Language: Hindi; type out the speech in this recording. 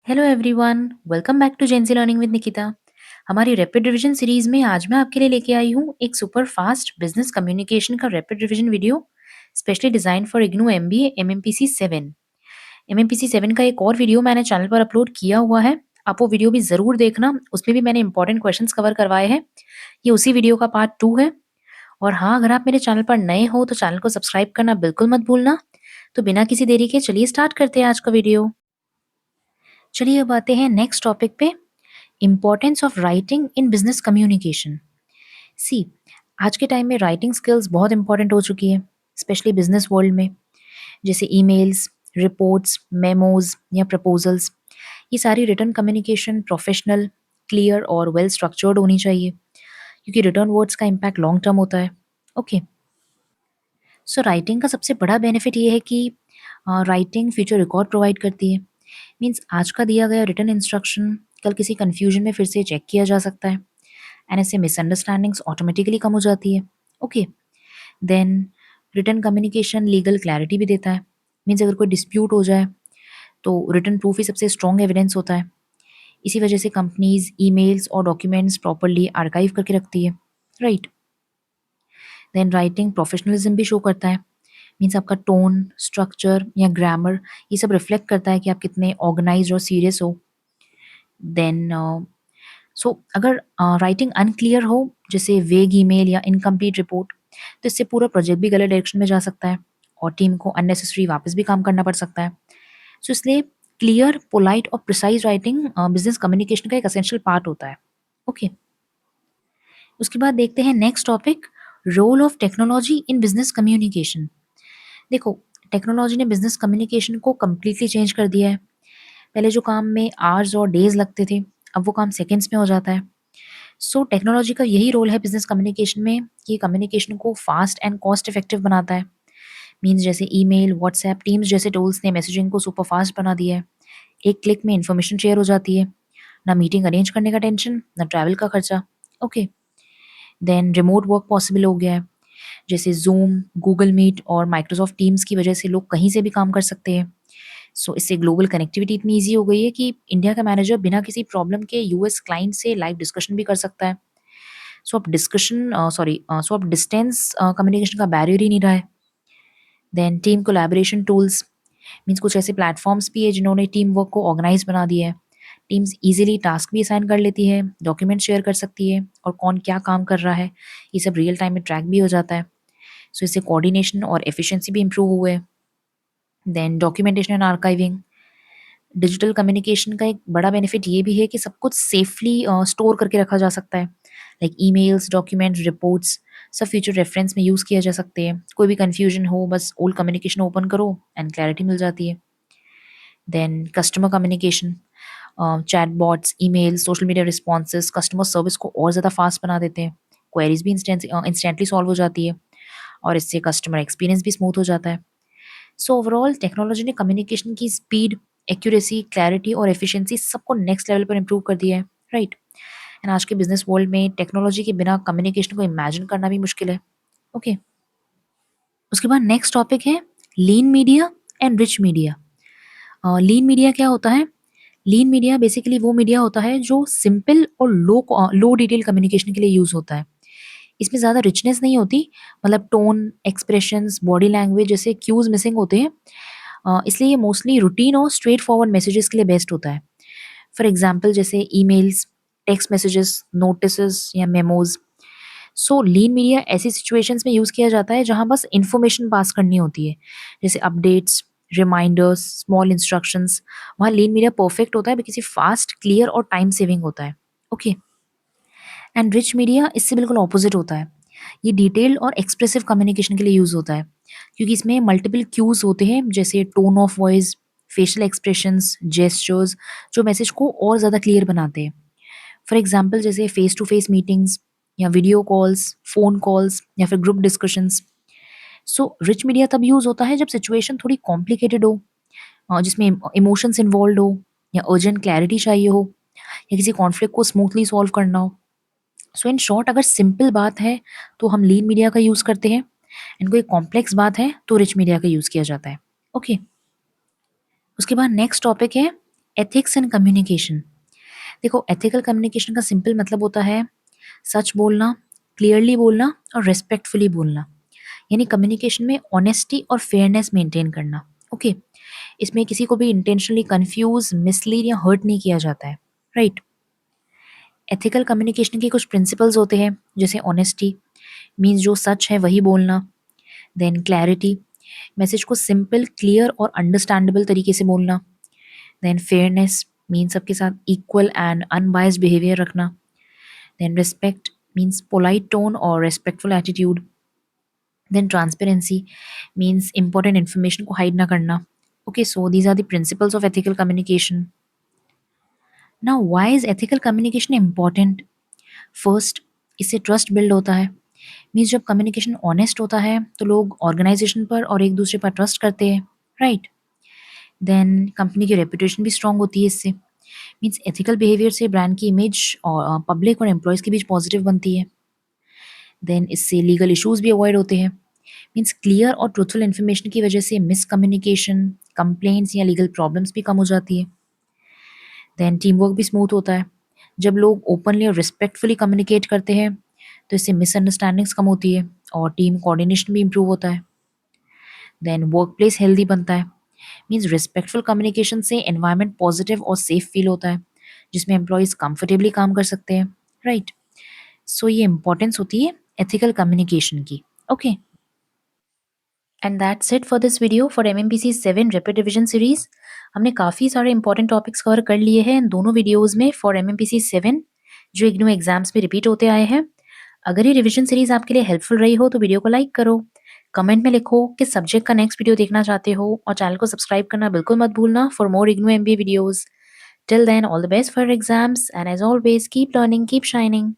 Hello everyone, welcome back to Jency learning with Nikita. हमारी रैपिड रिवीजन सीरीज में आज मैं आपके लिए लेके आई हूँ एक सुपर फास्ट बिजनेस कम्युनिकेशन का rapid revision video specially design for IGNOU MBA MMPC 7। MMPC 7 का एक और वीडियो मैंने चैनल पर अपलोड किया हुआ है। आप वो वीडियो भी जरूर देखना, उसमें भी मैंने इंपॉर्टेंट क्वेश्चंस कवर करवाए हैं। ये उसी वीडियो का पार्ट 2 है। और हाँ, अगर आप मेरे चैनल पर नए हो तो चैनल को सब्सक्राइब करना बिल्कुल मत भूलना। तो बिना किसी देरी के चलिए स्टार्ट करते हैं आज का वीडियो। चलिए अब आते हैं नेक्स्ट टॉपिक पे, importance of writing in business communication. See, आज के टाइम में राइटिंग स्किल्स बहुत इंपॉर्टेंट हो चुकी है, स्पेशली बिजनेस वर्ल्ड में। जैसे ईमेल्स, रिपोर्ट्स, मेमोज या प्रपोजल्स, ये सारी रिटर्न कम्युनिकेशन प्रोफेशनल, क्लियर और वेल स्ट्रक्चर्ड होनी चाहिए, क्योंकि रिटर्न वर्ड्स का इम्पैक्ट लॉन्ग टर्म होता है। ओके, सो राइटिंग का सबसे बड़ा बेनिफिट ये है कि राइटिंग फ्यूचर रिकॉर्ड प्रोवाइड करती है। मीन्स आज का दिया गया रिटर्न इंस्ट्रक्शन कल किसी कंफ्यूजन में फिर से चेक किया जा सकता है, एंड इससे मिसअंडरस्टैंडिंग्स ऑटोमेटिकली कम हो जाती है। Okay, then return communication legal clarity भी देता है। मीन्स अगर कोई डिस्प्यूट हो जाए तो रिटर्न प्रूफ ही सबसे स्ट्रॉन्ग एविडेंस होता है। इसी वजह से कंपनीज ईमेल्स और डॉक्यूमेंट्स प्रॉपरली आर्काइव करके रखती है, राइट। देन राइटिंग प्रोफेशनलिज्म भी शो करता है। मीन्स आपका टोन, स्ट्रक्चर या ग्रामर, ये सब रिफ्लेक्ट करता है कि आप कितने ऑर्गेनाइज और सीरियस हो। देन अगर राइटिंग अनक्लियर हो, जैसे वेग ईमेल या इनकम्प्लीट रिपोर्ट, तो इससे पूरा प्रोजेक्ट भी गलत डायरेक्शन में जा सकता है और टीम को अननेसेसरी वापस भी काम करना पड़ सकता है। सो इसलिए क्लियर, पोलाइट और प्रिसाइज राइटिंग बिजनेस कम्युनिकेशन का एक असेंशियल पार्ट होता है। ओके, उसके बाद देखते हैं next topic, role of technology in business communication. देखो, टेक्नोलॉजी ने बिजनेस कम्युनिकेशन को कम्प्लीटली चेंज कर दिया है। पहले जो काम में आवर्स और डेज लगते थे, अब वो काम सेकेंड्स में हो जाता है। सो टेक्नोलॉजी का यही रोल है बिजनेस कम्युनिकेशन में कि कम्युनिकेशन को फास्ट एंड कॉस्ट इफेक्टिव बनाता है। मीन्स जैसे ईमेल, व्हाट्सएप, टीम्स जैसे टूल्स ने मैसेजिंग को सुपर फास्ट बना दिया है। एक क्लिक में इन्फॉर्मेशन शेयर हो जाती है, ना मीटिंग अरेंज करने का टेंशन, ना ट्रैवल का खर्चा। Okay, then remote work possible हो गया है। जैसे जूम, गूगल मीट और माइक्रोसॉफ्ट टीम्स की वजह से लोग कहीं से भी काम कर सकते हैं। सो इससे ग्लोबल कनेक्टिविटी इतनी ईजी हो गई है कि इंडिया का मैनेजर बिना किसी प्रॉब्लम के यूएस क्लाइंट से लाइव डिस्कशन भी कर सकता है। सो अब डिस्टेंस कम्युनिकेशन का बैरियर ही नहीं रहा है। Then team collaboration tools, means कुछ ऐसे प्लेटफॉर्म्स भी है जिन्होंने टीम वर्क को ऑर्गेनाइज बना दिया है। टीम्स इजीली टास्क भी असाइन कर लेती है, डॉक्यूमेंट शेयर कर सकती है, और कौन क्या काम कर रहा है ये सब रियल टाइम में ट्रैक भी हो जाता है। सो इससे कोऑर्डिनेशन और एफिशिएंसी भी इंप्रूव हुए है। Then documentation and archiving, digital communication का एक बड़ा बेनिफिट ये भी है कि सब कुछ सेफली स्टोर करके रखा जा सकता है। लाइक ईमेल्स, डॉक्यूमेंट्स, रिपोर्ट्स, सब फ्यूचर रेफरेंस में यूज़ किया जा सकते हैं। कोई भी कन्फ्यूजन हो, बस ओल्ड कम्युनिकेशन ओपन करो एंड क्लैरिटी मिल जाती है। Then customer communication, chatbots, emails, social media responses customer service को और ज़्यादा फास्ट बना देते हैं। क्वेरीज भी इंस्टेंटली सॉल्व हो जाती है, और इससे कस्टमर एक्सपीरियंस भी स्मूथ हो जाता है। सो ओवरऑल टेक्नोलॉजी ने कम्युनिकेशन की स्पीड, एक्यूरेसी, क्लैरिटी और एफिशिएंसी सबको नेक्स्ट लेवल पर इंप्रूव कर दिया है, राइट। एंड आज के बिजनेस वर्ल्ड में टेक्नोलॉजी के बिना कम्युनिकेशन को इमेजिन करना भी मुश्किल है। ओके, उसके बाद नेक्स्ट टॉपिक है lean media and rich media. Lean media क्या होता है? लीन मीडिया बेसिकली वो मीडिया होता है जो सिंपल और लो डिटेल कम्युनिकेशन के लिए यूज होता है। इसमें ज़्यादा रिचनेस नहीं होती, मतलब टोन, एक्सप्रेशंस, बॉडी लैंग्वेज जैसे क्यूज मिसिंग होते हैं। इसलिए ये मोस्टली रूटीन और स्ट्रेट फॉरवर्ड मैसेजेस के लिए बेस्ट होता है। फॉर एग्जाम्पल जैसे ईमेल्स, टेक्स्ट मैसेजेस, नोटिस या मेमोज। सो लीन मीडिया ऐसी सिचुएशंस में यूज़ किया जाता है जहाँ बस इंफॉर्मेशन पास करनी होती है, जैसे अपडेट्स, रिमाइंडर्स, स्मॉल इंस्ट्रक्शंस। वहाँ लीन मीडिया परफेक्ट होता है बिकॉज ये फास्ट, क्लियर और टाइम सेविंग होता है। ओके, एंड रिच मीडिया इससे बिल्कुल ऑपोजिट होता है। ये डिटेल और एक्सप्रेसिव कम्युनिकेशन के लिए यूज़ होता है, क्योंकि इसमें मल्टीपल क्यूज होते हैं, जैसे tone of voice, facial expressions, gestures, जो मैसेज को और ज़्यादा क्लियर बनाते हैं। फॉर एग्जाम्पल जैसे फेस टू फेस मीटिंग्स या वीडियो कॉल्स, फ़ोन कॉल्स या फिर group discussions. So rich media तब यूज़ होता है जब सिचुएशन थोड़ी कॉम्प्लिकेटेड हो, जिसमें इमोशंस इन्वॉल्व हो, या अर्जेंट क्लैरिटी चाहिए हो, या किसी कॉन्फ्लिक्ट को स्मूथली सॉल्व करना हो। सो इन शॉर्ट, अगर सिंपल बात है तो हम लीन मीडिया का यूज़ करते हैं, एंड कोई कॉम्प्लेक्स बात है तो रिच मीडिया का यूज़ किया जाता है। ओके, उसके बाद नेक्स्ट टॉपिक है एथिक्स एंड कम्युनिकेशन। देखो, एथिकल कम्युनिकेशन का सिंपल मतलब होता है सच बोलना, क्लियरली बोलना और रिस्पेक्टफुली बोलना। यानी कम्युनिकेशन में ऑनेस्टी और फेयरनेस मेंटेन करना। ओके, इसमें किसी को भी इंटेंशनली कंफ्यूज, मिसलीड या हर्ट नहीं किया जाता है। राइट। एथिकल कम्युनिकेशन के कुछ प्रिंसिपल्स होते हैं, जैसे ऑनेस्टी मीन्स जो सच है वही बोलना। देन क्लैरिटी, मैसेज को सिंपल, क्लियर और अंडरस्टैंडेबल तरीके से बोलना। देन फेयरनेस मीन्स सबके साथ इक्वल एंड अनबायस्ड बिहेवियर रखना। Then respect means polite tone और respectful attitude. Then transparency means important information को हाइड ना करना। Okay, so these are the principles of ethical communication. Now why is ethical communication important? First, इससे ट्रस्ट बिल्ड होता है। मीन्स जब कम्युनिकेशन ऑनेस्ट होता है तो लोग ऑर्गेनाइजेशन पर और एक दूसरे पर ट्रस्ट करते हैं। राइट। देन कंपनी की रेपुटेशन भी स्ट्रांग होती है इससे। मीन्स एथिकल बिहेवियर से ब्रांड की इमेज और पब्लिक और एम्प्लॉयज़ के बीच पॉजिटिव बनती है। देन इससे लीगल इश्यूज भी अवॉइड होते हैं। मीन्स क्लियर और ट्रूथफुल इन्फॉर्मेशन की वजह से मिसकम्युनिकेशन, कंप्लेंट्स या लीगल प्रॉब्लम्स भी कम हो जाती है। देन टीम वर्क भी स्मूथ होता है। जब लोग ओपनली और रिस्पेक्टफुली कम्युनिकेट करते हैं तो इससे मिसअंडरस्टैंडिंग्स कम होती है और टीम कोऑर्डिनेशन भी इम्प्रूव होता है। देन वर्क प्लेस हेल्दी बनता है। मीन्स रिस्पेक्टफुल कम्युनिकेशन से एनवायरनमेंट पॉजिटिव और सेफ फील होता है, जिसमें एम्प्लॉयज़ कंफर्टेबली काम कर सकते हैं। राइट। सो ये इंपॉर्टेंस होती है एथिकल कम्युनिकेशन की। Okay, and that's it for this video for MMPC 7 rapid revision series. हमने काफ़ी सारे इंपॉर्टेंट टॉपिक्स कवर कर लिए हैं इन दोनों वीडियोस में फॉर एमएमपीसी 7, जो इग्नू एग्जाम्स में रिपीट होते आए हैं। अगर ये रिवीजन सीरीज आपके लिए हेल्पफुल रही हो तो वीडियो को लाइक करो, कमेंट में लिखो किस सब्जेक्ट का नेक्स्ट वीडियो देखना चाहते हो और चैनल को सब्सक्राइब करना बिल्कुल मत भूलना for more IGNOU MBA videos. Till then, all the best for exams and as always keep learning, keep shining.